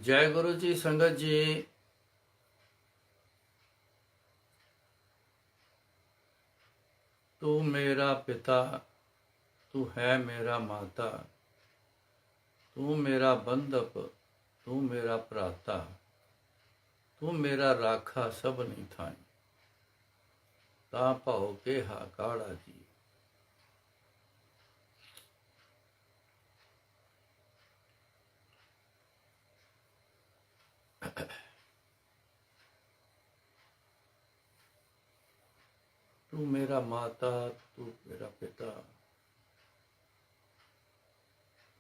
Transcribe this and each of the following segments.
जय गुरु जी। संगत जी, तू मेरा पिता, तू है मेरा माता, तू मेरा बंधप, तू मेरा भ्राता, तू मेरा राखा सब नहीं थाई, ता भाओ के हा काड़ा जी। तू मेरा माता, तू मेरा पिता,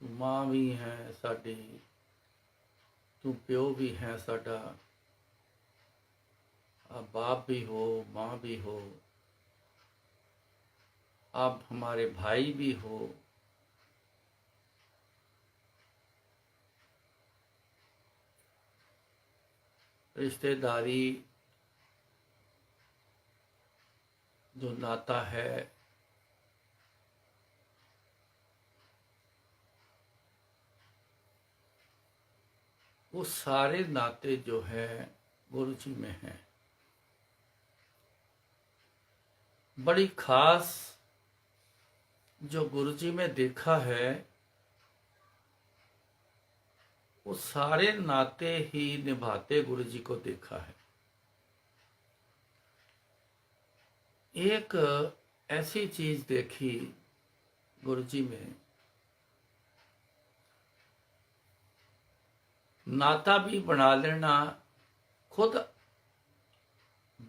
तू मां भी है साडी, तू प्यो भी है साडा, आप बाप भी हो, माँ भी हो, आप हमारे भाई भी हो। रिश्तेदारी जो नाता है वो सारे नाते जो है गुरु जी में हैं। बड़ी खास जो गुरु जी में देखा है वो सारे नाते ही निभाते गुरु जी को देखा है। एक ऐसी चीज देखी गुरु जी में, नाता भी बना लेना, खुद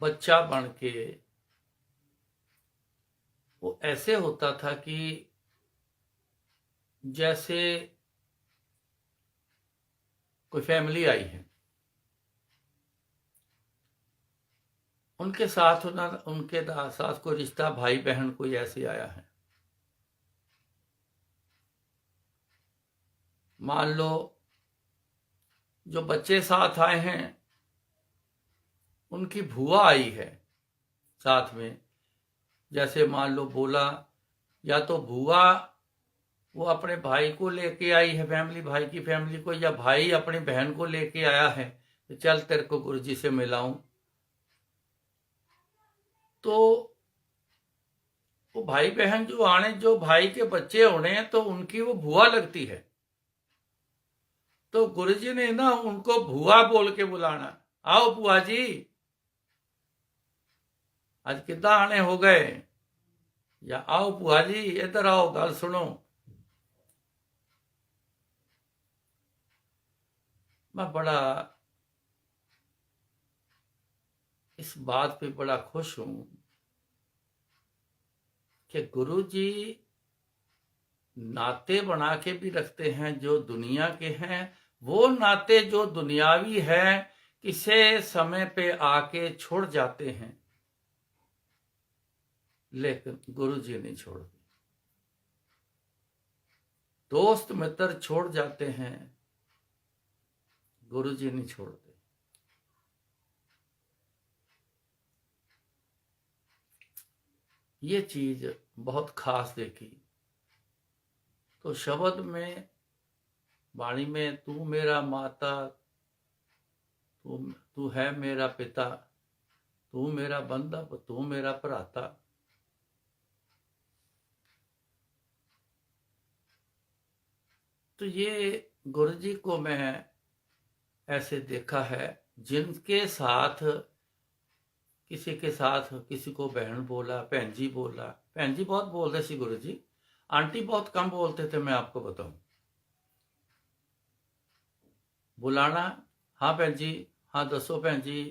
बच्चा बन के वो ऐसे होता था कि जैसे कोई फैमिली आई है, उनके साथ उनके साथ कोई रिश्ता, भाई बहन कोई ऐसे आया है। मान लो जो बच्चे साथ आए हैं उनकी भूआ आई है साथ में, जैसे मान लो बोला, या तो भूआ वो अपने भाई को लेके आई है फैमिली, भाई की फैमिली को, या भाई अपनी बहन को लेके आया है तो चल तेरे को गुरु जी से मिलाऊं, तो वो भाई बहन जो आने, जो भाई के बच्चे होने हैं तो उनकी वो भूआ लगती है। तो गुरु जी ने ना उनको भूआ बोल के बुलाना, आओ बुआ जी, आज कितना आने हो गए, या आओ बुआ जी इधर आओ गल सुनो। मैं बड़ा इस बात पे बड़ा खुश हूं कि गुरु जी नाते बना के भी रखते हैं जो दुनिया के हैं, वो नाते जो दुनियावी है किसी समय पे आके छोड़ जाते हैं, लेकिन गुरु जी नहीं छोड़ते। दोस्त मित्र छोड़ जाते हैं, गुरु जी नहीं छोड़ते। ये चीज बहुत खास देखी। तो शब्द में, वाणी में, तू मेरा माता, तू तू है मेरा पिता, तू मेरा बंधप, तू मेरा भ्राता, तो ये गुरु जी को मैं ऐसे देखा है, जिनके साथ किसी के साथ किसी को बहन बोला, भैन जी बोला, भैन जी बहुत बोलते सी गुरु जी, आंटी बहुत कम बोलते थे, मैं आपको बताऊं। बुलाना, हाँ भैन जी, हाँ दसो भैन जी,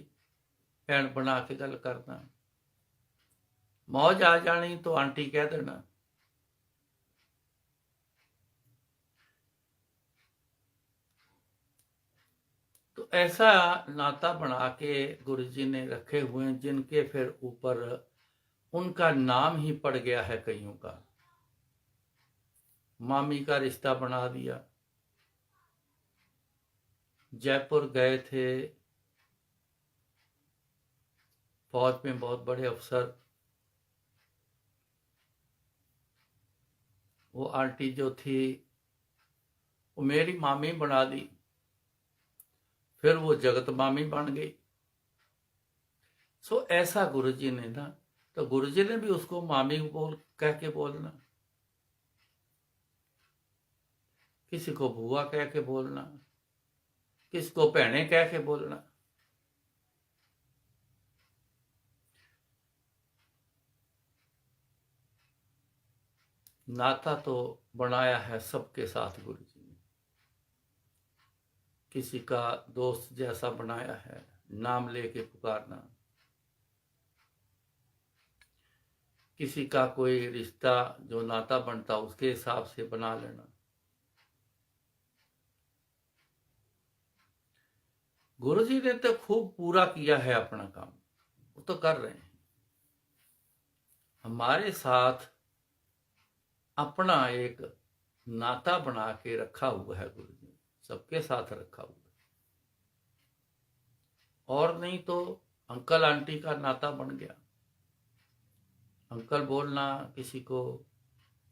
भैन बना के गल करना, मौज आ जानी तो आंटी कह देना। तो ऐसा नाता बना के गुरु जी ने रखे हुए हैं, जिनके फिर ऊपर उनका नाम ही पड़ गया है कईयों का। मामी का रिश्ता बना दिया। जयपुर गए थे, फौज में बहुत बड़े अफसर, वो आंटी जो थी वो मेरी मामी बना दी। फिर वो जगत मामी बन गई। सो ऐसा गुरु जी ने ना, तो गुरु जी ने भी उसको मामी बोल कह के बोलना, किसी को बुआ कह के बोलना, किसी को भैने कह के बोलना। नाता तो बनाया है सबके साथ गुरु जी ने, किसी का दोस्त जैसा बनाया है, नाम लेके पुकारना, किसी का कोई रिश्ता जो नाता बनता उसके हिसाब से बना लेना। गुरु जी ने तो खूब पूरा किया है अपना काम, वो तो कर रहे हैं। हमारे साथ अपना एक नाता बना के रखा हुआ है गुरु जी, सबके साथ रखा हुआ है। और नहीं तो अंकल आंटी का नाता बन गया, अंकल बोलना किसी को,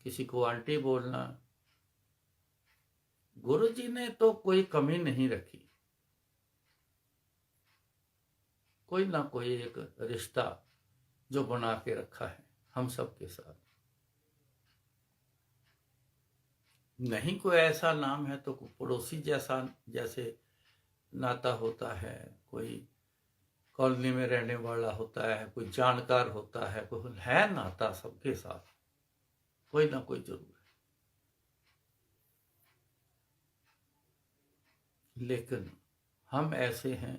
किसी को आंटी बोलना। गुरु जी ने तो कोई कमी नहीं रखी, कोई ना कोई एक रिश्ता जो बना के रखा है हम सबके साथ। नहीं कोई ऐसा नाम है तो पड़ोसी जैसा, जैसे नाता होता है, कोई कॉलोनी में रहने वाला होता है, कोई जानकार होता है, कोई है नाता सबके साथ, कोई ना कोई जरूर है। लेकिन हम ऐसे हैं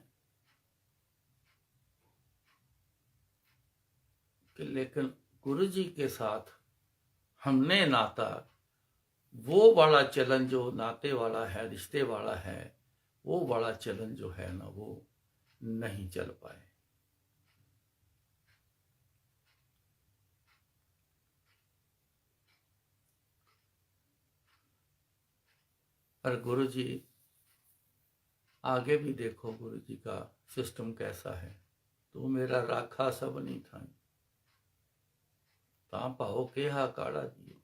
कि लेकिन गुरु जी के साथ हमने नाता, वो वाला चलन जो नाते वाला है, रिश्ते वाला है, वो वाला चलन जो है ना, वो नहीं चल पाए। पर गुरु जी आगे भी देखो, गुरु जी का सिस्टम कैसा है। तू मेरा राखा सब नहीं था, ता पाओ के हा काड़ा जियो।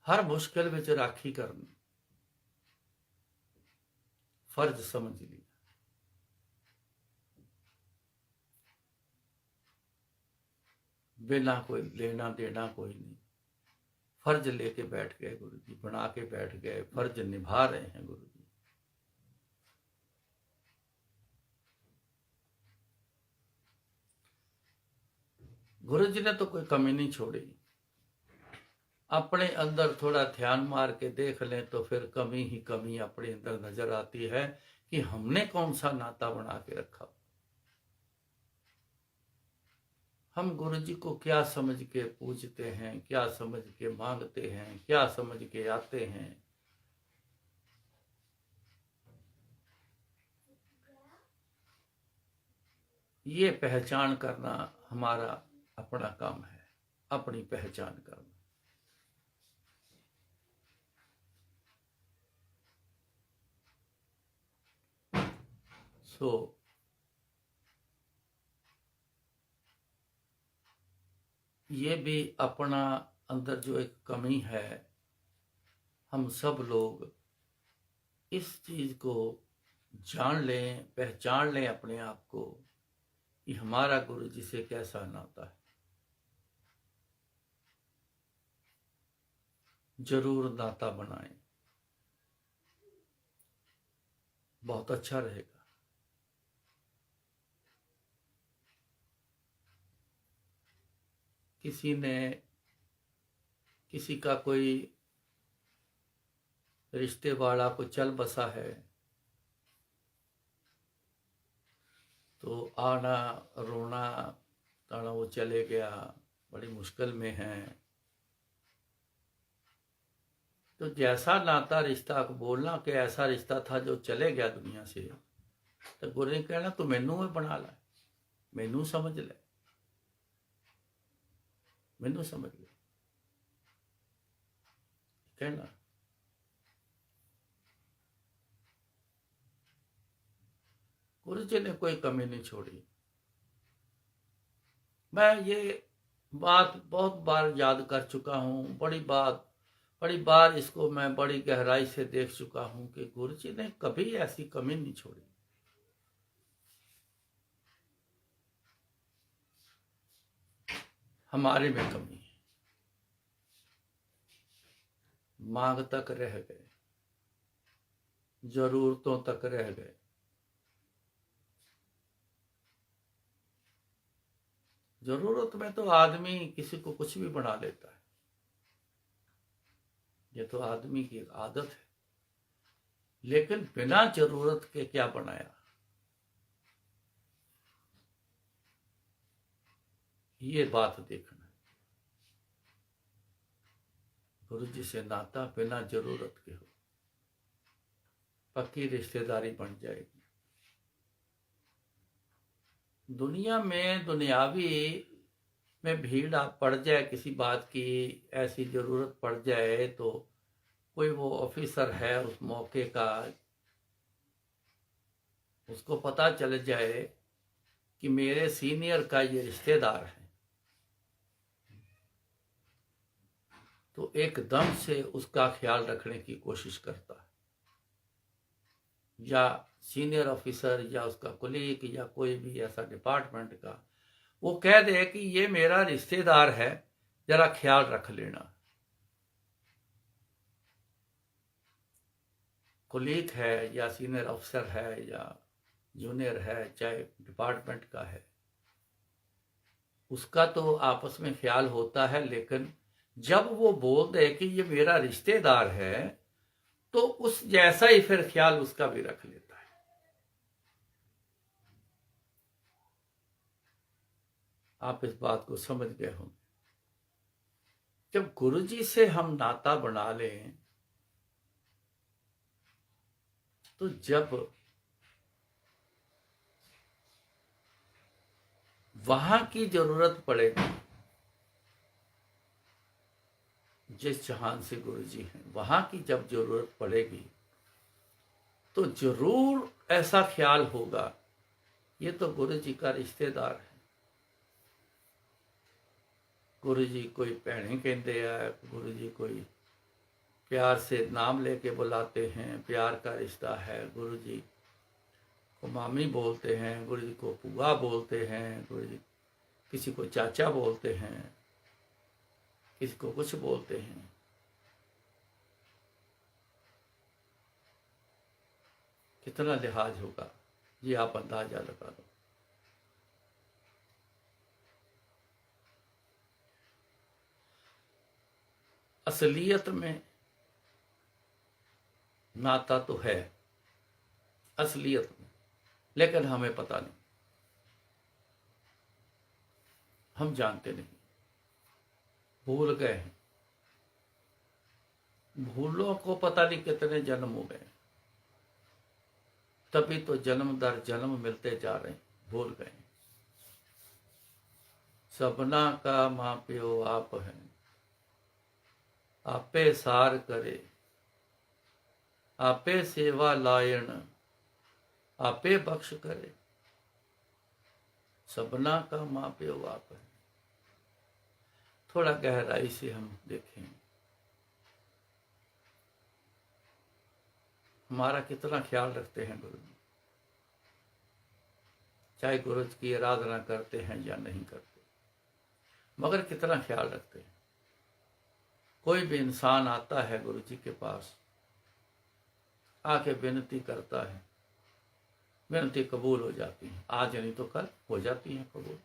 हर मुश्किल विच राखी करनी फर्ज समझ लिया। बिना कोई लेना देना कोई नहीं, फर्ज लेके बैठ गए गुरु जी, बना के बैठ गए, फर्ज निभा रहे हैं गुरु जी। गुरु जी ने तो कोई कमी नहीं छोड़ी। अपने अंदर थोड़ा ध्यान मार के देख लें तो फिर कमी ही कमी अपने अंदर नजर आती है कि हमने कौन सा नाता बना के रखा। हम गुरु जी को क्या समझ के पूजते हैं, क्या समझ के मांगते हैं, क्या समझ के आते हैं। ये पहचान करना हमारा अपना काम है, अपनी पहचान करना। सो ये भी अपना अंदर जो एक कमी है, हम सब लोग इस चीज को जान लें, पहचान लें अपने आप को कि हमारा गुरु जी से कैसा नाता है। जरूर नाता बनाएं, बहुत अच्छा रहेगा। किसी ने, किसी का कोई रिश्ते वाला को चल बसा है तो आना रोना ताना, वो चले गया, बड़ी मुश्किल में है, तो जैसा नाता रिश्ता बोलना कि ऐसा रिश्ता था जो चले गया दुनिया से, तो गुरु ने कहना तू मैनू में बना ला, मैनू समझ ले, मैनू समझ ले कहना। गुरु जी ने कोई कमी नहीं छोड़ी। मैं ये बात बहुत बार याद कर चुका हूँ, बड़ी बात बड़ी बार इसको मैं बड़ी गहराई से देख चुका हूं कि गुरु जी ने कभी ऐसी कमी नहीं छोड़ी। हमारे में कमी है, मांग तक रह गए, जरूरतों तक रह गए। जरूरत में तो आदमी किसी को कुछ भी बना लेता है, ये तो आदमी की एक आदत है। लेकिन बिना जरूरत के क्या बनाया, ये बात देखना। गुरु जी से नाता बिना जरूरत के हो, पक्की रिश्तेदारी बन जाएगी। दुनिया में दुनियावी में भीड़ आप पड़ जाए, किसी बात की ऐसी जरूरत पड़ जाए तो कोई वो ऑफिसर है उस मौके का, उसको पता चल जाए कि मेरे सीनियर का ये रिश्तेदार है, तो एकदम से उसका ख्याल रखने की कोशिश करता है। या सीनियर ऑफिसर या उसका कोलीग या कोई भी ऐसा डिपार्टमेंट का, वो कह दे कि ये मेरा रिश्तेदार है, जरा ख्याल रख लेना। कोलीग है या सीनियर ऑफिसर है या जूनियर है, चाहे डिपार्टमेंट का है, उसका तो आपस में ख्याल होता है। लेकिन जब वो बोल दे कि ये मेरा रिश्तेदार है, तो उस जैसा ही फिर ख्याल उसका भी रख लेता है। आप इस बात को समझ गए होंगे। जब गुरु जी से हम नाता बना लें, तो जब वहां की जरूरत पड़ेगी, जिस जहान से गुरु जी हैं, वहां की जब जरूरत पड़ेगी, तो जरूर ऐसा ख्याल होगा, ये तो गुरु जी का रिश्तेदार है। गुरु जी कोई भैने कहते हैं, गुरु जी कोई प्यार से नाम लेके बुलाते हैं, प्यार का रिश्ता है। गुरु जी को मामी बोलते हैं, गुरु जी को पुआ बोलते हैं, गुरु जी किसी को चाचा बोलते हैं, किसी को कुछ बोलते हैं। कितना लिहाज होगा, ये आप अंदाजा लगा लो। असलियत में नाता तो है, असलियत में, लेकिन हमें पता नहीं, हम जानते नहीं, भूल गए हैं। भूलों को पता नहीं कितने जन्म हो गए, तभी तो जन्म दर जन्म मिलते जा रहे हैं, भूल गए। सबना का मां प्यो आप है, आपे सार करे, आपे सेवा लायन, आपे बख्श करे। सबना का मां प्यो आप है। थोड़ा गहराई से हम देखें, हमारा कितना ख्याल रखते हैं गुरु जी, चाहे गुरु जी की आराधना करते हैं या नहीं करते, मगर कितना ख्याल रखते हैं। कोई भी इंसान आता है गुरु जी के पास, आके विनती करता है, विनती कबूल हो जाती है, आज नहीं तो कल हो जाती है कबूल।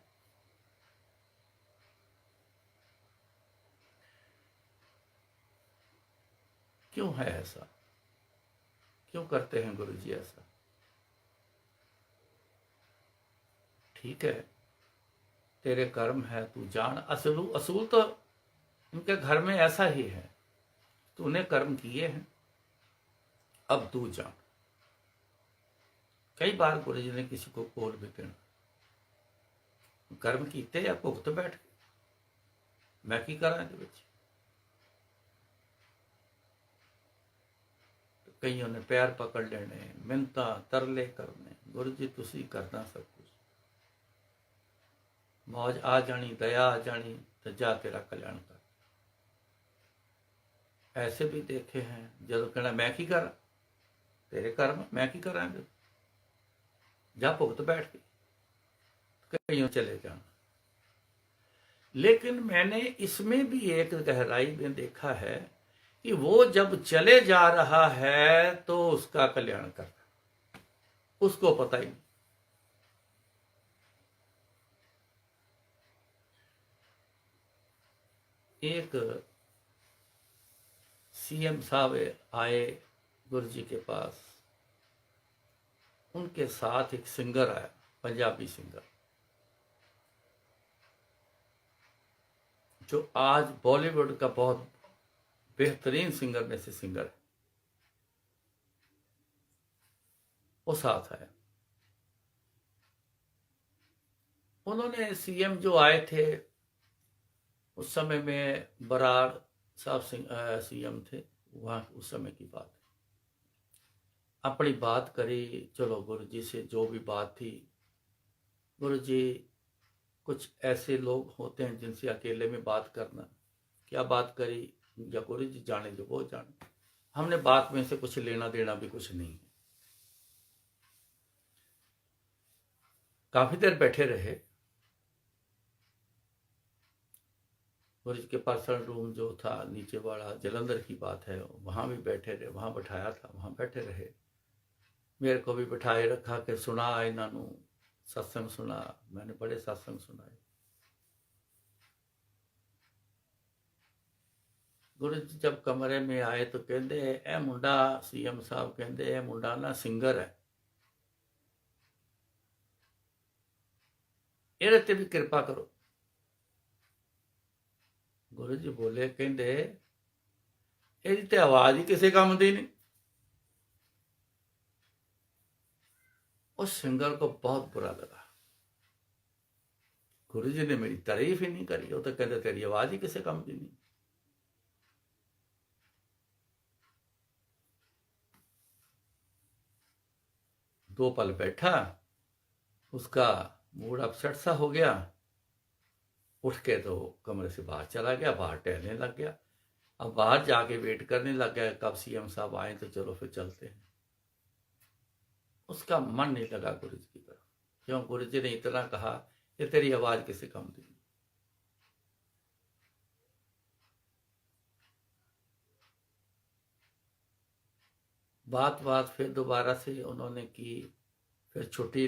क्यों है ऐसा, क्यों करते हैं गुरु जी ऐसा? ठीक है, तेरे कर्म है, तू जान। असूल तो इनके घर में ऐसा ही है, तूने कर्म किए हैं, अब तू जान। कई बार गुरु जी ने किसी को बोल भी देना, कर्म कीते या भुगत बैठ के, मैं की करा ਇਹਦੇ ਵਿੱਚ। कईयों ने पैर पकड़ लेने, मिन्नता तरले करने, गुरु जी तुसी करना सब कुछ, मौज आ जानी, दया आ जानी, तो जा तेरा कल्याण कर। ऐसे भी देखे हैं जब कहना मैं की करा, तेरे कर्म मैं की करा, जा भुगत बैठ के, कहीं चले जाना। लेकिन मैंने इसमें भी एक गहराई में देखा है कि वो जब चले जा रहा है तो उसका कल्याण कर रहा, उसको पता ही नहीं। एक सीएम साहब आए गुरु जी के पास, उनके साथ एक सिंगर आया, पंजाबी सिंगर, जो आज बॉलीवुड का बहुत बेहतरीन सिंगर में से सिंगर है, वो साथ आया। उन्होंने सीएम जो आए थे उस समय में बराड़ साहब सीएम थे वहां, उस समय की बात है, अपनी बात करी। चलो गुरु जी से जो भी बात थी, गुरु जी कुछ ऐसे लोग होते हैं जिनसे अकेले में बात करना, क्या बात करी या गुरु जी जाने जो वो जाने, हमने बात में से कुछ लेना देना भी कुछ नहीं है। काफी देर बैठे रहे। गुरु जी के पर्सनल रूम जो था नीचे वाला, जलंधर की बात है, वहां भी बैठे रहे, वहां बैठाया था, वहां बैठे रहे। मेरे को भी बिठाए रखा कि सुना इन्होंने सत्संग सुना, मैंने बड़े सत्संग सुनाए। गुरु जी जब कमरे में आए तो कहते ए मुंडा, सीएम साहब कहते ए मुंडा ना सिंगर है, ਇਹਦੇ ਤੇ भी कृपा करो। गुरु जी बोले कहते ਇਹਦੀ ਤੇ आवाज ही किसी काम की नहीं। उस सिंगर को बहुत बुरा लगा, गुरु जी ने मेरी तारीफ ही नहीं करी, वो तो कहते तेरी आवाज ही किसी काम की नहीं। दो पल बैठा, उसका मूड अपसेट सा हो गया, उठ के तो कमरे से बाहर चला गया, बाहर टहलने लग गया। अब बाहर जाके वेट करने लग गया कब सीएम साहब आए तो चलो फिर चलते हैं। उसका मन नहीं लगा गुरु जी की तरफ, क्यों गुरु जी ने इतना कहा ये तेरी आवाज किसी काम की नहीं। बात फिर दोबारा से उन्होंने की, फिर छुट्टी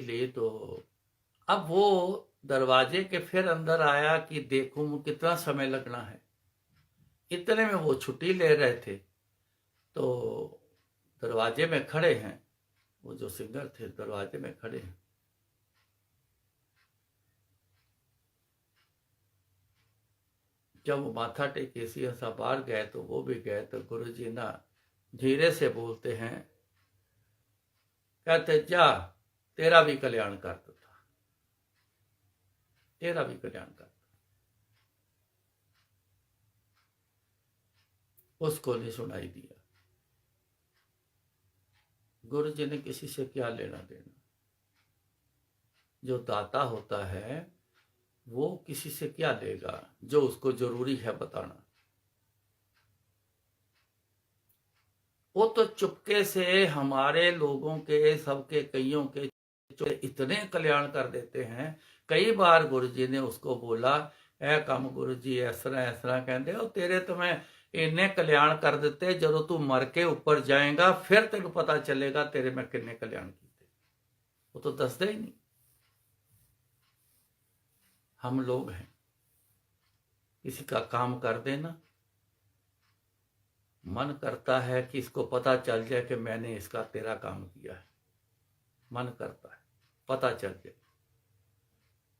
ली तो अब वो दरवाजे के फिर अंदर आया कि देखूं कितना समय लगना है। इतने में वो छुट्टी ले रहे थे तो दरवाजे में खड़े हैं, वो जो सिंगर थे दरवाजे में खड़े हैं। जब वो माथा टेके सीएम साहब बाहर गए तो वो भी गए, तो गुरु जी ना धीरे से बोलते हैं, कहते जा तेरा भी कल्याण कर देता, तेरा भी कल्याण कर। उसको नहीं सुनाई दिया। गुरु जी ने किसी से क्या लेना देना, जो दाता होता है वो किसी से क्या लेगा, जो उसको जरूरी है बताना। वो तो चुपके से हमारे लोगों के, सबके, कईयों के इतने कल्याण कर देते हैं। कई बार गुरु जी ने उसको बोला ए कम गुरु जी इस तरह कहते हो तेरे तो मैं इन्ने कल्याण कर देते, जो तू मर के ऊपर जाएगा फिर तेन पता चलेगा तेरे मैं किन्ने कल्याण किए। वो तो दसदे ही नहीं। हम लोग हैं, किसी का काम कर देना, मन करता है कि इसको पता चल जाए कि मैंने इसका तेरा काम किया है, मन करता है पता चल जाए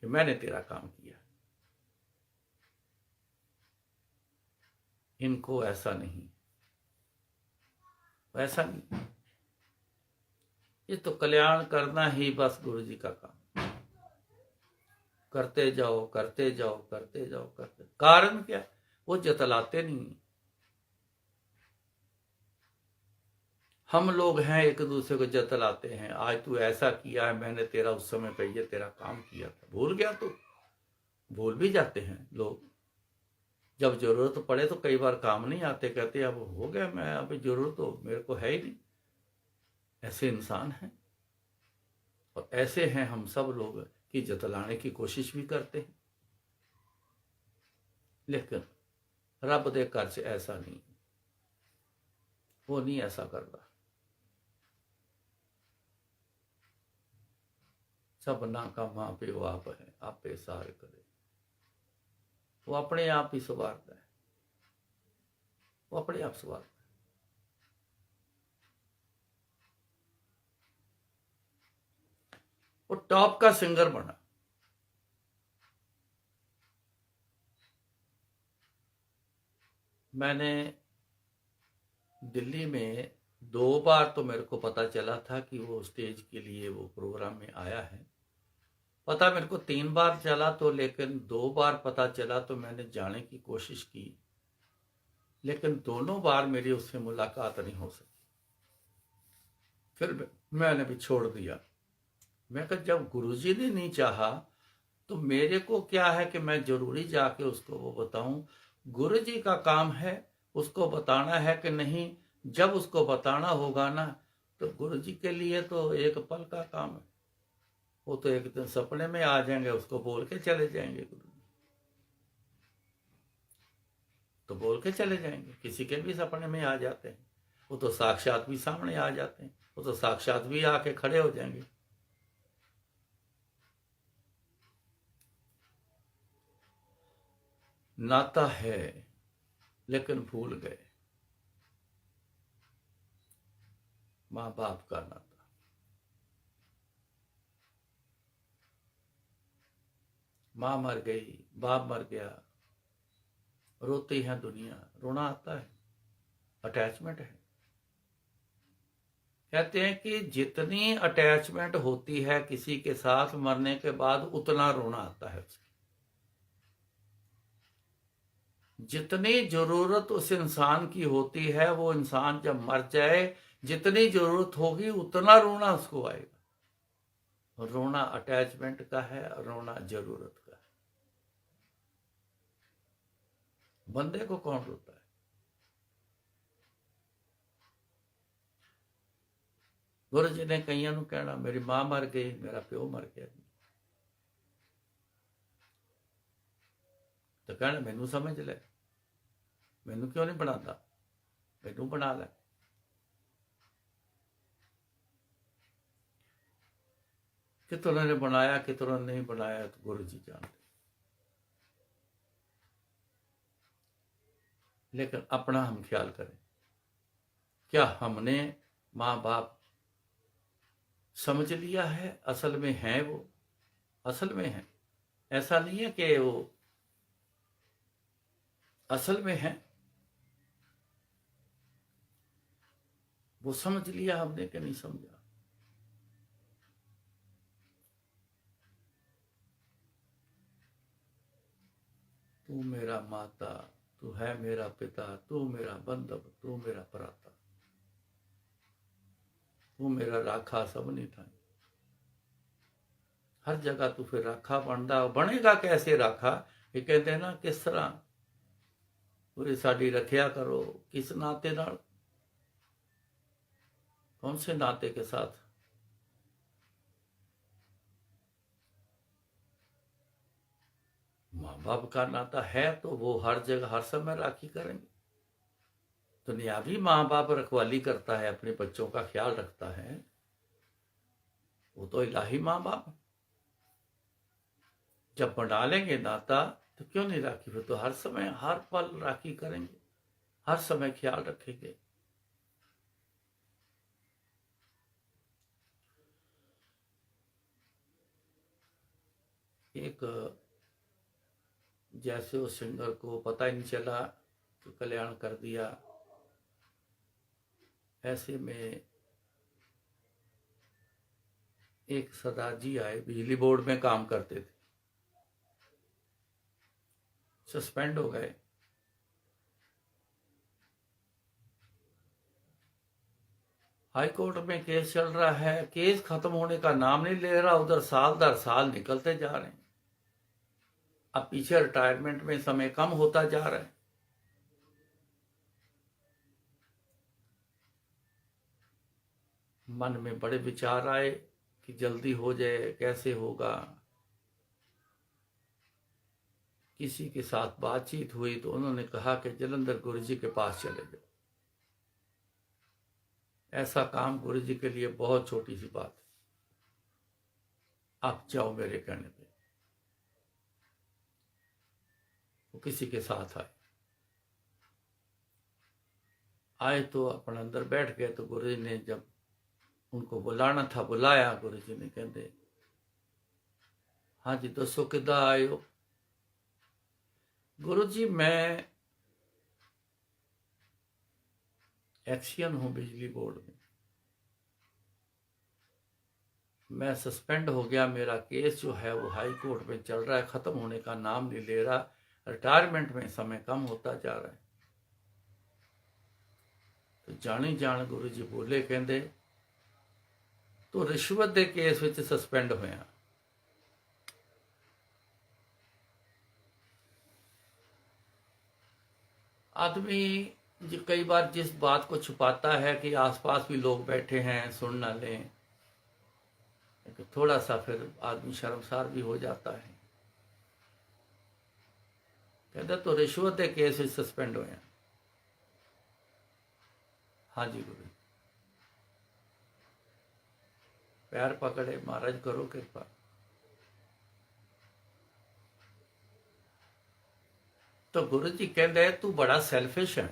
कि मैंने तेरा काम किया। इनको ऐसा नहीं, वैसा नहीं, ये तो कल्याण करना ही बस गुरु जी का काम, करते जाओ करते जाओ करते जाओ करते। कारण क्या, वो जतलाते नहीं। हम लोग हैं एक दूसरे को जतलाते हैं, आज तू ऐसा किया है, मैंने तेरा उस समय पे ये तेरा काम किया था, भूल गया तू, भूल भी जाते हैं लोग। जब जरूरत पड़े तो कई बार काम नहीं आते, कहते अब हो गया, मैं अभी जरूरत हो मेरे को है ही नहीं। ऐसे इंसान हैं, और ऐसे हैं हम सब लोग कि जतलाने की कोशिश भी करते हैं, लेकिन रब दे घर च ऐसा नहीं, वो नहीं ऐसा करता। सबना का मां प्यो आप है, आपे सार करे। वो अपने आप ही संवारता है, वो अपने आप संवारता है। वो टॉप का सिंगर बना। मैंने दिल्ली में 2 बार तो मेरे को पता चला था कि वो स्टेज के लिए वो प्रोग्राम में आया है। पता मेरे को 3 बार चला तो, लेकिन 2 बार पता चला तो मैंने जाने की कोशिश की, लेकिन दोनों बार मेरी उससे मुलाकात नहीं हो सकी। फिर मैंने भी छोड़ दिया। मैं कहा जब गुरुजी ने नहीं चाहा तो मेरे को क्या है कि मैं जरूरी जाके उसको वो बताऊं। गुरुजी का काम है उसको बताना है कि नहीं। जब उसको बताना होगा ना, तो गुरुजी के लिए तो एक पल का काम है। वो तो एक दिन सपने में आ जाएंगे, उसको बोल के चले जाएंगे। गुरुजी तो बोल के चले जाएंगे, किसी के भी सपने में आ जाते हैं। वो तो साक्षात भी सामने आ जाते हैं, वो तो साक्षात भी आके खड़े हो जाएंगे। नाता है लेकिन भूल गए, माँ बाप का नाता। माँ मर गई, बाप मर गया, रोती है दुनिया, रोना आता है, अटैचमेंट है। कहते हैं कि जितनी अटैचमेंट होती है किसी के साथ मरने के बाद, उतना रोना आता है उसकी। जितनी जरूरत उस इंसान की होती है, वो इंसान जब मर जाए, जितनी जरूरत होगी उतना रोना उसको आएगा। रोना अटैचमेंट का है, रोना जरूरत का है। बंदे को कौन रोता है? गुरु जी ने कईयां नूं कहना मेरी मां मर गई, मेरा प्यो मर गया, तो कहना मैनू समझ ले, मैनू क्यों नहीं बनाता, मैनू बना ले। कितनों ने बनाया, कितनों ने नहीं बनाया, तो गुरु जी जानते। लेकिन अपना हम ख्याल करें। क्या हमने माँ बाप समझ लिया है? असल में है वो, असल में है। ऐसा नहीं है कि वो असल में है। वो समझ लिया हमने कि नहीं समझा? तू मेरा माता, तू है मेरा पिता, तू मेरा बंधव, तू मेरा भ्राता, तू मेरा राखा सबनी ठाई। हर जगह तू फिर राखा बनता। बनेगा कैसे राखा? ये कहते हैं ना, किस तरह पूरी साड़ी रखिया करो, किस नाते नाल, कौन से नाते के साथ? माँ बाप का नाता है तो वो हर जगह हर समय राखी करेंगे। दुनियावी माँ बाप रखवाली करता है, अपने बच्चों का ख्याल रखता है, वो तो इलाही माँ बाप जब बना लेंगे नाता, तो क्यों नहीं राखी? फिर तो हर समय हर पल राखी करेंगे, हर समय ख्याल रखेंगे। एक जैसे उस सिंगर को पता ही नहीं चला कि कल्याण कर दिया, ऐसे में एक सरदार जी आए, बिजली बोर्ड में काम करते थे, सस्पेंड हो गए। हाई कोर्ट में केस चल रहा है, केस खत्म होने का नाम नहीं ले रहा, उधर साल दर साल निकलते जा रहे हैं। अब पीछे रिटायरमेंट में समय कम होता जा रहा है। मन में बड़े विचार आए कि जल्दी हो जाए, कैसे होगा। किसी के साथ बातचीत हुई तो उन्होंने कहा कि जलंधर गुरु जी के पास चले जाओ। ऐसा काम गुरु जी के लिए बहुत छोटी सी बात है, आप जाओ मेरे कहने पे। वो किसी के साथ आए तो अपने अंदर बैठ गए। तो गुरु जी ने जब उनको बुलाना था बुलाया, गुरु जी ने कहते हाँ जी दसो किदा आए हो। गुरु जी मैं एक्सियन हूं बिजली बोर्ड में, मैं सस्पेंड हो गया, मेरा केस जो है वो हाई कोर्ट में चल रहा है, खत्म होने का नाम नहीं ले रहा, रिटायरमेंट में समय कम होता जा रहा है। तो जानी जान गुरु जी बोले, कहते तो रिश्वत के केस विच सस्पेंड होया। आदमी जी कई बार जिस बात को छुपाता है कि आसपास भी लोग बैठे हैं सुन ना लें, तो थोड़ा सा फिर आदमी शर्मसार भी हो जाता है। कहता तो रिश्वत के केस विच सस्पेंड होया। हाँ जी गुरु, पैर पकड़े, महाराज करो कृपा। तो गुरु जी कहते तू बड़ा सैल्फिश है,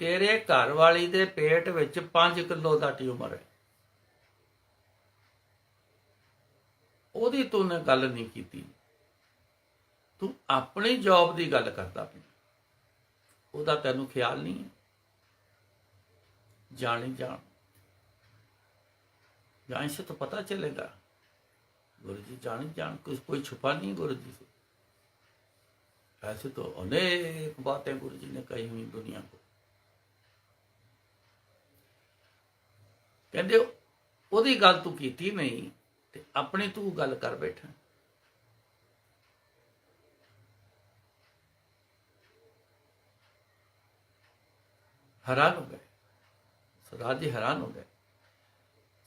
तेरे घर वाली दे पेट विच 5 किलो का ट्यूमर है, ओदी तूने गल नहीं की, तू अपनी जॉब की गल करता पिया, ओदा तैनू ख्याल नहीं है। जानी जान से तो पता चलेगा। गुरु जी जानी जान कोई छुपा नहीं गुरु जी से। ऐसे तो अनेक बातें गुरु जी ने कही हुई दुनिया को। कहते ओदी गल तू कीती नहीं ते अपनी तू गल कर बैठा। हैरान हो गए सरदार जी, हैरान हो गए।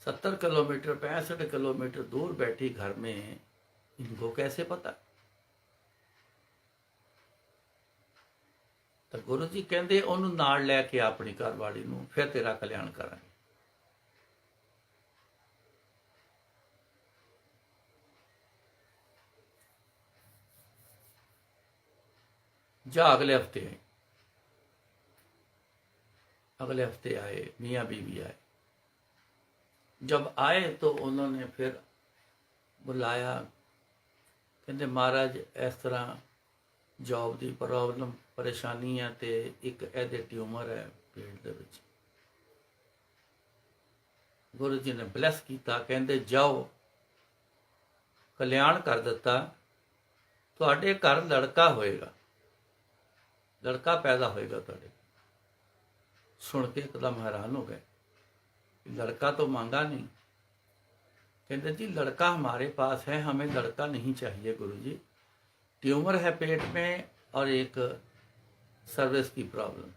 70 किलोमीटर 65 किलोमीटर दूर बैठी घर में इनको कैसे पता। तो गुरु जी कहते ओनू नाल लैके अपनी घरवाली नूं फिर तेरा कल्याण करांगे। जा अगले हफ्ते आए मियाँ बीवी आए। जब आए तो उन्होंने फिर बुलाया, कहते महाराज इस तरह जॉब की प्रॉब्लम परेशानी है तो एक ऐसे ट्यूमर है पेट दे विच। गुरु जी ने ब्लैस किया, कहते जाओ कल्याण कर दिता, तुहाडे घर लड़का होएगा, लड़का पैदा होएगा तुहाडे। सुन के एकदम हैरान हो गए, लड़का तो मांगा नहीं। कहते जी लड़का हमारे पास है, हमें लड़का नहीं चाहिए गुरु जी, ट्यूमर है पेट में और एक सर्विस की प्रॉब्लम।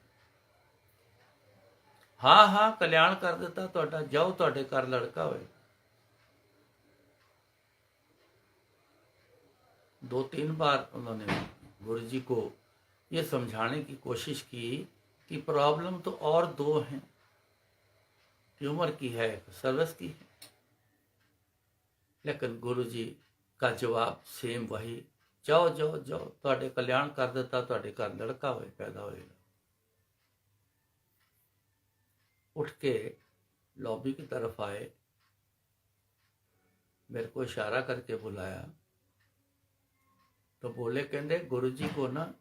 हाँ हाँ कल्याण कर दिता तुहाडा, जाओ तुहाडे घर लड़का होए। 2-3 बार उन्होंने गुरु जी को ये समझाने की कोशिश की कि प्रॉब्लम तो और 2 हैं, ट्यूमर की है, सर्विस की है। लेकिन गुरु जी का जवाब सेम वही, जाओ जाओ जाओ तुहाडे कल्याण कर दिता, तुहाडे घर लड़का होए पैदा होएगा। उठ के लॉबी की तरफ आए, मेरे को इशारा करके बुलाया तो बोले, कहते गुरु जी को ना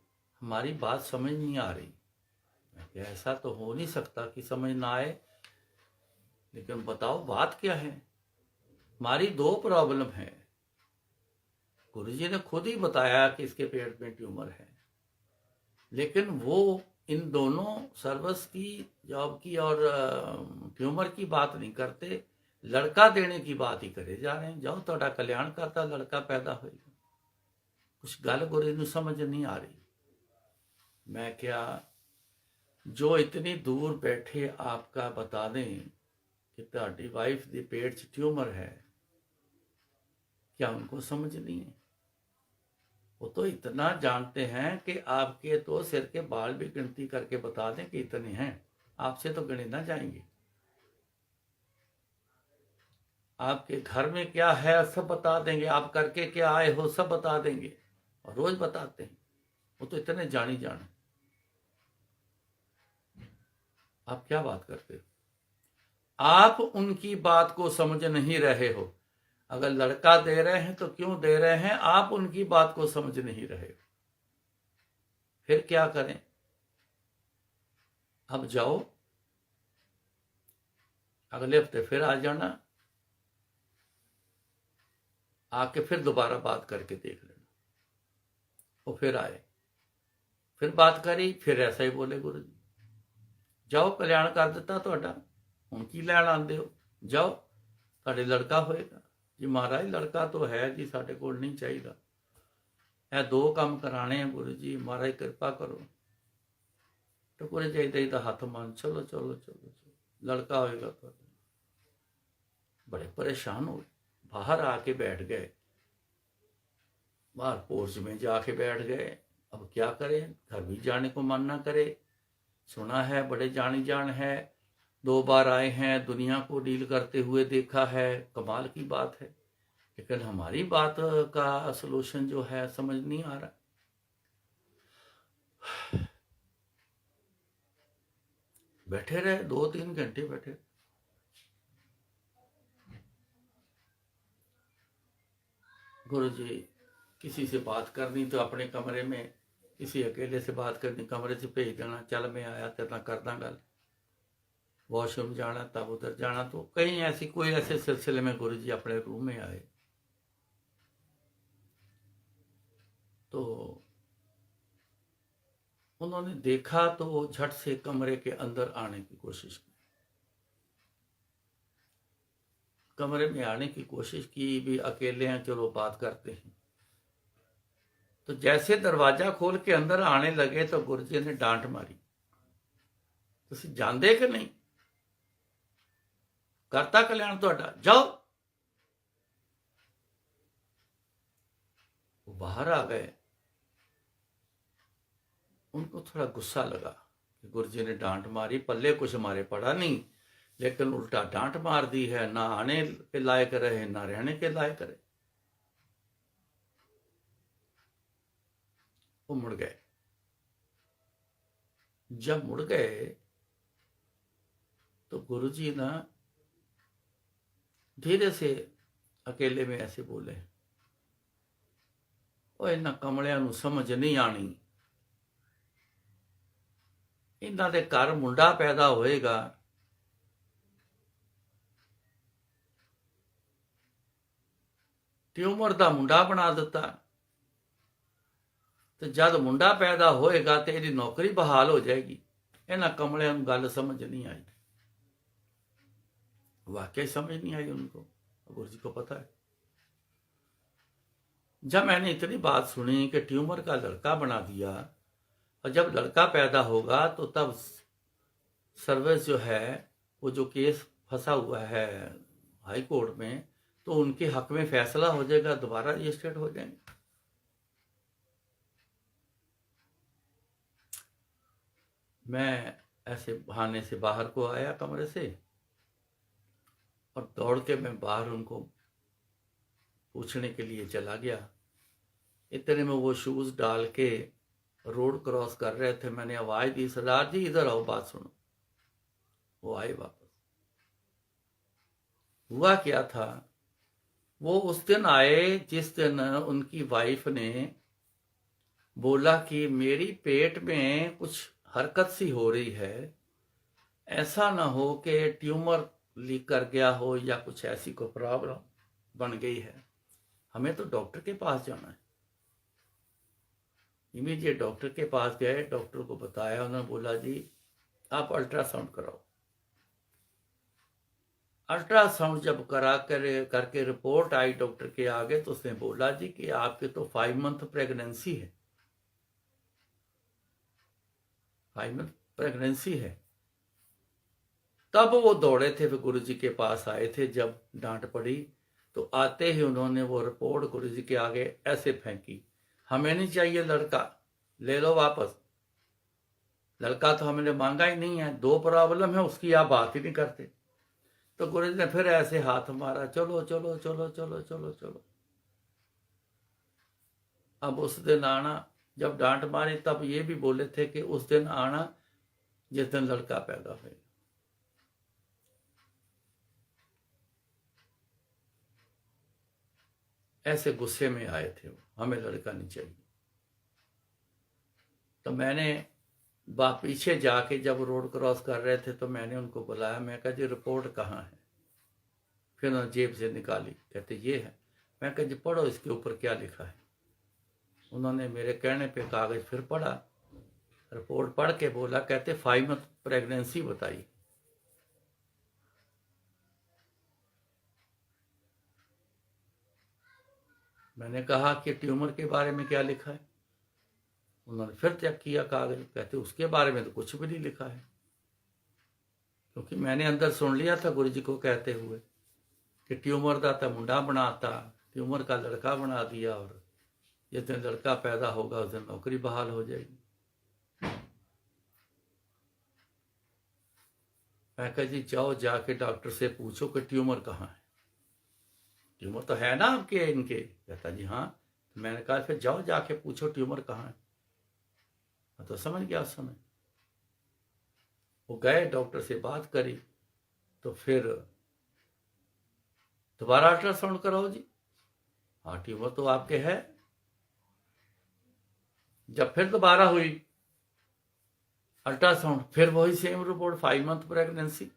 हमारी बात समझ नहीं आ रही। मैं ऐसा तो हो नहीं सकता कि समझ ना आए, लेकिन बताओ बात क्या है। हमारी 2 प्रॉब्लम है। गुरु जी ने खुद ही बताया कि इसके पेट में ट्यूमर है, लेकिन वो इन दोनों सर्विस की, जॉब की और ट्यूमर की बात नहीं करते, लड़का देने की बात ही करे जा रहे हैं। जाओ तुहाडा कल्याण करता, लड़का पैदा होएगा। कुछ गल गुरु नूं समझ नहीं आ रही। मैं क्या, जो इतनी दूर बैठे आपका बता दें कि तुम्हारी वाइफ दी पेट च ट्यूमर है, क्या उनको समझ नहीं है? वो तो इतना जानते हैं कि आपके तो सिर के बाल भी गिनती करके बता दें कि इतने हैं, आपसे तो गिने ना जाएंगे। आपके घर में क्या है सब बता देंगे, आप करके क्या आए हो सब बता देंगे, और रोज बताते हैं। वो तो इतने जानी जाने। आप क्या बात करते हो? आप उनकी बात को समझ नहीं रहे हो। अगर लड़का दे रहे हैं तो क्यों दे रहे हैं, आप उनकी बात को समझ नहीं रहे हो। फिर क्या करें? अब जाओ, अगले हफ्ते फिर आ जाना, आके फिर दोबारा बात करके देख लेना। वो फिर आए, फिर बात करी, फिर ऐसा ही बोले गुरु जी जाओ कल्याण कर दिता ਤੁਹਾਡਾ, ਹੁਣ ਕੀ ਲੈਣ ਆਉਂਦੇ ਹੋ, ਜਾਓ ਤੁਹਾਡੇ ਲੜਕਾ ਹੋਏਗਾ। ਜੀ ਮਹਾਰਾਜ ਲੜਕਾ तो है जी, ਸਾਡੇ ਕੋਲ नहीं ਚਾਹੀਦਾ, ਇਹ ਦੋ ਕੰਮ ਕਰਾਣੇ ਆ ਗੁਰੂ ਜੀ, ਮਹਾਰਾਜ ਕਿਰਪਾ ਕਰੋ। ਟੁਕੜੇ ਚਾਹੀਦਾ ਹੀ ਤਾਂ ਹੱਥ ਮੰਨ, ਚਲੋ ਚਲੋ ਚਲੋ लड़का होएगा तो। बड़े परेशान हो, बाहर आके बैठ गए, बाहर पोर्च में जाके बैठ गए। अब क्या करें, घर भी जाने को मन ना करे। सुना है बड़े जानी जान है, 2 बार आए हैं, दुनिया को डील करते हुए देखा है, कमाल की बात है। लेकिन हमारी बात का सलूशन जो है समझ नहीं आ रहा। बैठे रहे 2-3 घंटे बैठे। गुरु जी किसी से बात करनी तो अपने कमरे में, किसी अकेले से बात करनी कमरे से भेज देना, चल मैं आया तेरे नाल करदा गल। वॉशरूम जाना तब उधर जाना, तो कहीं ऐसी कोई ऐसे सिलसिले में गुरु जी अपने रूम में आए तो उन्होंने देखा तो वो झट से कमरे के अंदर आने की कोशिश की। कमरे में आने की कोशिश की, भी अकेले हैं चलो बात करते हैं। तो जैसे दरवाजा खोल के अंदर आने लगे तो गुरु जी ने डांट मारी, तुसीं जानदे कि नहीं, करता कल्याण तुहाडा, जाओ। वो बाहर आ गए। उनको थोड़ा गुस्सा लगा कि गुरु जी ने डांट मारी, पल्ले कुछ हमारे पड़ा नहीं, लेकिन उल्टा डांट मार दी है, ना आने के लायक रहे ना रहने के लायक रहे। वो मुड़ गए। जब मुड़ गए तो गुरु जी ना धीरे से अकेले में ऐसे बोले, ओ इन्हां कमलियां नूं समझ नहीं आनी, इन्हां दे घर मुंडा पैदा होएगा, ट्यूमर दा मुंडा बना दिता, तो जब मुंडा पैदा होएगा तो इहदी नौकरी बहाल हो जाएगी। इन्हां कमलियां नूं गल समझ नहीं आई। वाकई समझ नहीं आई उनको, गुरु जी को पता है। जब मैंने इतनी बात सुनी कि ट्यूमर का लड़का बना दिया, और जब लड़का पैदा होगा तो तब सर्विस जो है, वो जो केस फंसा हुआ है हाई कोर्ट में, तो उनके हक में फैसला हो जाएगा, दोबारा रजिस्टर्ड हो जाएंगे। मैं ऐसे बहाने से बाहर को आया कमरे से, और दौड़ के मैं बाहर उनको पूछने के लिए चला गया। इतने में वो शूज डाल के रोड क्रॉस कर रहे थे, मैंने आवाज दी, सरदार जी इधर आओ बात सुनो। वो आए वापस। हुआ क्या था, वो उस दिन आए जिस दिन उनकी वाइफ ने बोला कि मेरी पेट में कुछ हरकत सी हो रही है, ऐसा ना हो कि ट्यूमर लीक कर गया हो या कुछ ऐसी कोई प्रॉब्लम बन गई है, हमें तो डॉक्टर के पास जाना है। इमीडिएट डॉक्टर के पास गए, डॉक्टर को बताया, उन्होंने बोला जी आप अल्ट्रासाउंड कराओ। अल्ट्रासाउंड जब करके रिपोर्ट आई डॉक्टर के आगे, तो उसने बोला जी कि आपके तो 5 मंथ प्रेगनेंसी है, 5 मंथ प्रेगनेंसी है। तब वो दौड़े थे, फिर गुरु जी के पास आए थे। जब डांट पड़ी तो आते ही उन्होंने वो रिपोर्ट गुरु जी के आगे ऐसे फेंकी, हमें नहीं चाहिए लड़का, ले लो वापस, लड़का तो हमने मांगा ही नहीं है, 2 प्रॉब्लम है उसकी आप बात ही नहीं करते। तो गुरु जी ने फिर ऐसे हाथ मारा, चलो चलो चलो चलो चलो चलो। अब उस दिन आना, जब डांट मारी तब ये भी बोले थे कि उस दिन आना जिस दिन लड़का पैदा होगा। ऐसे गुस्से में आए थे वो, हमें लड़का नहीं चाहिए। तो मैंने पीछे जाके जब रोड क्रॉस कर रहे थे तो मैंने उनको बुलाया, मैं कहा जी रिपोर्ट कहाँ है। फिर उन्होंने जेब से निकाली, कहते ये है। मैं कहा जी पढ़ो इसके ऊपर क्या लिखा है। उन्होंने मेरे कहने पे कागज फिर पढ़ा, रिपोर्ट पढ़ के बोला, कहते 5 मंथ प्रेगनेंसी बताई। मैंने कहा कि ट्यूमर के बारे में क्या लिखा है। उन्होंने फिर चेक किया कागज, कहते उसके बारे में तो कुछ भी नहीं लिखा है। क्योंकि मैंने अंदर सुन लिया था गुरु जी को कहते हुए कि ट्यूमर का तो मुंडा बनाता, ट्यूमर का लड़का बना दिया, और जिस दिन लड़का पैदा होगा उस दिन नौकरी बहाल हो जाएगी। मैं कहा जी जाओ जाके डॉक्टर से पूछो कि ट्यूमर कहाँ है, ट्यूमर तो है ना आपके इनके। कहता जी हाँ। तो मैंने कहा फिर जाओ जाके पूछो ट्यूमर कहाँ है। मैं तो समझ गया उस समय। वो गए, डॉक्टर से बात करी, तो फिर दोबारा अल्ट्रासाउंड कराओ जी, हाँ ट्यूमर तो आपके है। जब फिर दोबारा हुई अल्ट्रासाउंड, फिर वही same report, 5 month pregnancy,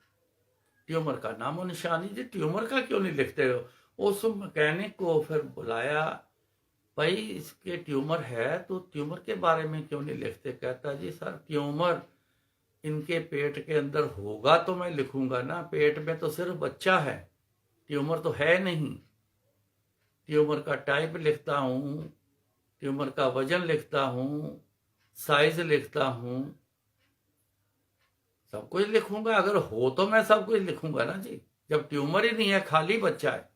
tumour का नामो निशान ही। जी ट्यूमर का क्यों नहीं लिखते हो। उस मैकेनिक को फिर बुलाया, भाई इसके ट्यूमर है तो ट्यूमर के बारे में क्यों नहीं लिखते। कहता जी सर ट्यूमर इनके पेट के अंदर होगा तो मैं लिखूंगा ना, पेट में तो सिर्फ बच्चा है, ट्यूमर तो है नहीं। ट्यूमर का टाइप लिखता हूँ, ट्यूमर का वजन लिखता हूँ, साइज लिखता हूँ, सब कुछ लिखूंगा। अगर हो तो मैं सब कुछ लिखूंगा ना जी। जब ट्यूमर ही नहीं है, खाली बच्चा है।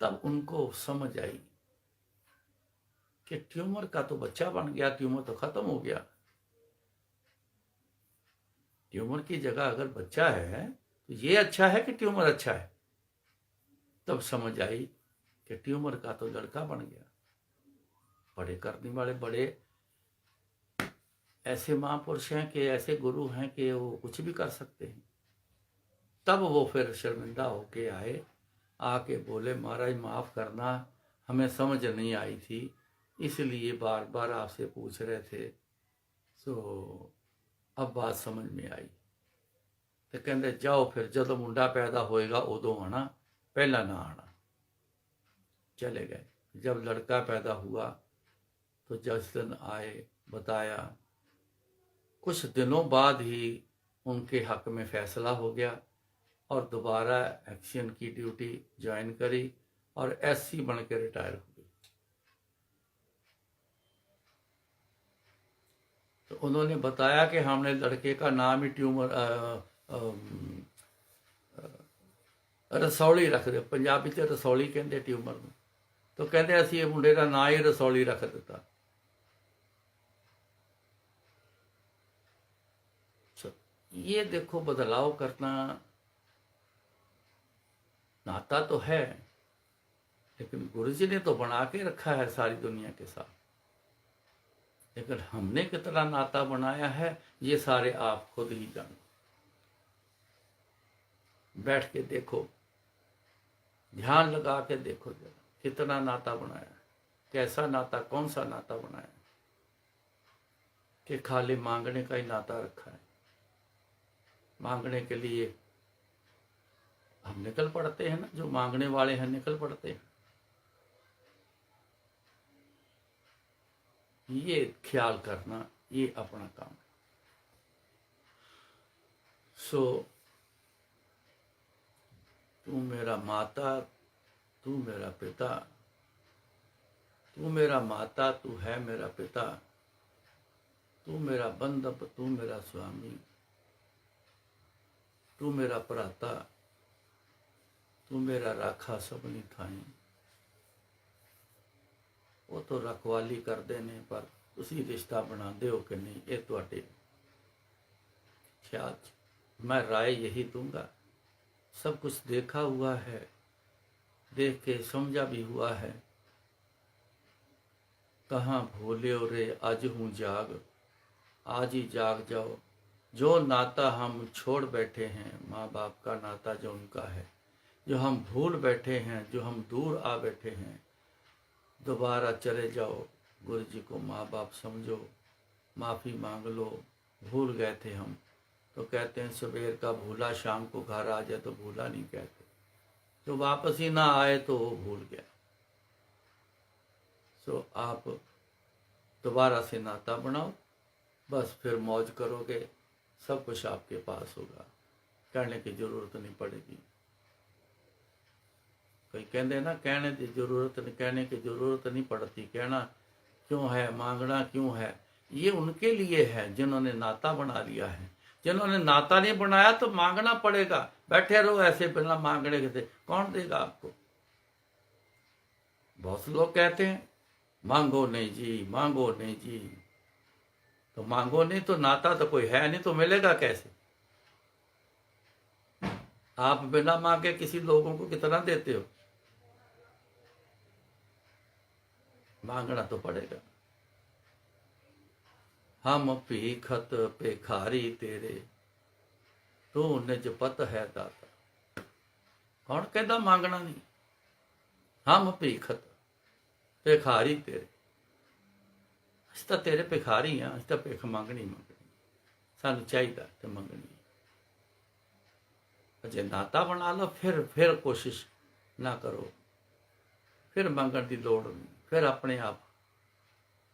तब उनको समझ आई कि ट्यूमर का तो बच्चा बन गया, ट्यूमर तो खत्म हो गया। ट्यूमर की जगह अगर बच्चा है तो ये अच्छा है कि ट्यूमर अच्छा है। तब समझ आई कि ट्यूमर का तो लड़का बन गया। बड़े करने वाले, बड़े ऐसे महापुरुष हैं कि ऐसे गुरु हैं कि वो कुछ भी कर सकते हैं। तब वो फिर शर्मिंदा होके आए, आके बोले महाराज माफ़ करना, हमें समझ नहीं आई थी, इसलिए बार बार आपसे पूछ रहे थे। सो अब बात समझ में आई। तो कहते जाओ फिर जो मुंडा पैदा होएगा उदों आना, पहला ना आना। चले गए। जब लड़का पैदा हुआ तो जिस दिन आए बताया, कुछ दिनों बाद ही उनके हक में फैसला हो गया और दोबारा एक्शन की ड्यूटी ज्वाइन करी और एससी बन के रिटायर हो गई। तो उन्होंने बताया कि हमने लड़के का नाम ही ट्यूमर रसौली रख दिया, पंजाबी च रसौली कहते ट्यूमर में। तो कहते असी मुंडे का ना ही रसौली रख दिता। ये देखो बदलाव करना, नाता तो है लेकिन गुरु जी ने तो बना के रखा है सारी दुनिया के साथ। लेकिन हमने कितना नाता बनाया है ये सारे आप खुद ही जानो। बैठ के देखो, ध्यान लगा के देखो जरा कितना नाता बनाया है, कैसा नाता, कौन सा नाता बनाया है कि खाली मांगने का ही नाता रखा है। मांगने के लिए हम निकल पड़ते हैं ना, जो मांगने वाले हैं निकल पड़ते हैं। ये ख्याल करना, ये अपना काम है। सो तू मेरा माता, तू मेरा पिता, तू मेरा माता, तू है मेरा पिता, तू मेरा बंधप, तू मेरा स्वामी, तू मेरा भराता, तू मेरा राखा सबनी थाई। वो तो रखवाली करते ने, पर तुसी रिश्ता बनाते हो कि नहीं, ये तुहाडे ख्याल। मैं राय यही दूंगा, सब कुछ देखा हुआ है, देख के समझा भी हुआ है। कहाँ भूले हो रे आज हूँ जाग, आज ही जाग जाओ। जो नाता हम छोड़ बैठे हैं, माँ बाप का नाता जो उनका है, जो हम भूल बैठे हैं, जो हम दूर आ बैठे हैं, दोबारा चले जाओ। गुरु जी को माँ बाप समझो, माफ़ी मांग लो। भूल गए थे हम, तो कहते हैं सवेर का भूला शाम को घर आ जाए तो भूला नहीं कहते। जो वापस ही ना आए तो वो भूल गया। सो आप दोबारा से नाता बनाओ, बस फिर मौज करोगे, सब कुछ आपके पास होगा, कहने की जरूरत नहीं पड़ेगी। कोई कहते ना कहने की जरूरत नहीं, कहने की जरूरत नहीं पड़ती, कहना क्यों है, मांगना क्यों है। ये उनके लिए है जिन्होंने नाता बना लिया है। जिन्होंने नाता नहीं बनाया तो मांगना पड़ेगा। बैठे रहो ऐसे बिना मांगने के, कौन देगा आपको। बहुत से लोग कहते हैं मांगो नहीं जी, मांगो नहीं जी। तो मांगो नहीं तो नाता तो कोई है नहीं, तो मिलेगा कैसे। आप बिना मांगे किसी लोगों को कितना देते हो। मांगना तो पड़ेगा। हम भीखत भिखारी तेरे, तू निज पत है दाता। कौन कहता मांगना नहीं। हम भीखत भिखारी तेरे, अस तो तेरे भिखारी हाँ, अस तो भिख मंगनी सानू चाहिए तो मंगनी। जे नाता बना लो फिर कोशिश ना करो, फिर मंगन की लोड़ नहीं। फिर अपने आप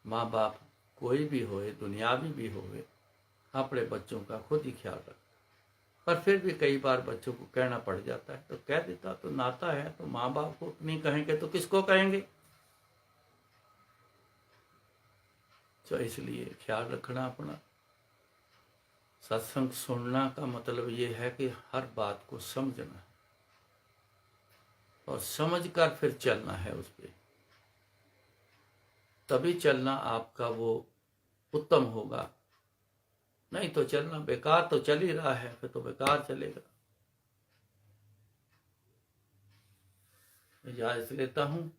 माँ बाप कोई भी होए, दुनियावी भी होए, अपने बच्चों का खुद ही ख्याल रख। पर फिर भी कई बार बच्चों को कहना पड़ जाता है, तो कह देता। तो नाता है तो माँ बाप को नहीं कहेंगे तो किसको कहेंगे। तो इसलिए ख्याल रखना अपना। सत्संग सुनना का मतलब ये है कि हर बात को समझना और समझकर फिर चलना है उस पर। तभी चलना आपका वो उत्तम होगा। नहीं तो चलना बेकार तो चल ही रहा है, फिर तो बेकार चलेगा। इजाजत लेता हूँ,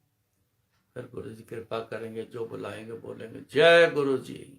फिर गुरु जी कृपा करेंगे, जो बुलाएंगे बोलेंगे। जय गुरु जी।